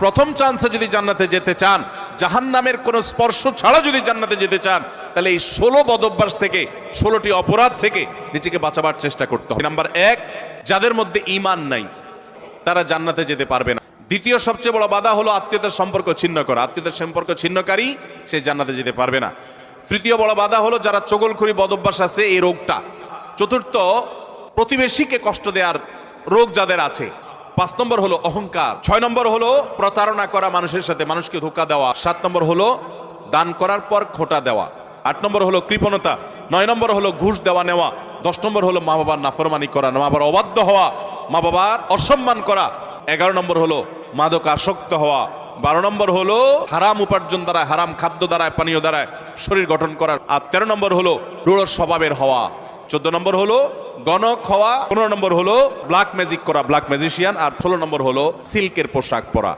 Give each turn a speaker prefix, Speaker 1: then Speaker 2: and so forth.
Speaker 1: প্রথম চান্সে যদি জান্নাতে যেতে চান, জাহান্নামের কোনো স্পর্শ ছাড়া যদি জান্নাতে যেতে চান, তাহলে এই 16 বদঅভ্যাস থেকে, 16টি অপরাধ থেকে নিজেকে বাঁচাবার চেষ্টা করতে হবে। নাম্বার 1, যাদের মধ্যে ঈমান নাই তারা জান্নাতে যেতে পারবে না। দ্বিতীয় সবচেয়ে বড় বাধা হলো আত্মীয়তার সম্পর্ক ছিন্ন করা। আত্মীয়তার সম্পর্ক ছিন্নকারী সে জান্নাতে যেতে পারবে না। তৃতীয় বড় বাধা হলো যারা চগলখড়ি বদঅভ্যাস আছে, এই রোগটা। চতুর্থ, প্রতিবেশীকে কষ্ট দেওয়ার রোগ যাদের আছে। 5 নম্বর হলো অহংকার। 6 নম্বর হলো প্রতারণা করা, মানুষের সাথে মানুষকে ধোঁকা দেওয়া। 7 নম্বর হলো দান করার পর খোঁটা দেওয়া। 8 নম্বর হলো কৃপণতা। 9 নম্বর হলো ঘুষ দেওয়া নেওয়া। 10 নম্বর হলো মা বাবার নাফরমানি করা, মা বাবার অবাধ্য হওয়া, মা বাবার অসম্মান করা। 11 নম্বর হলো মাদক আসক্ত হওয়া। 12 নম্বর হলো হারাম উপার্জন দ্বারা, হারাম খাদ্য দ্বারা, পানীয় দ্বারা শরীর গঠন করা। আর 13 নম্বর হলো রূঢ় স্বভাবের হওয়া। 14 নম্বর হলো গণক হওয়া। 15 নম্বর হলো ব্ল্যাক ম্যাজিক করা, ব্ল্যাক ম্যাজিশিয়ান। আর 16 নম্বর হলো সিল্কের পোশাক পরা।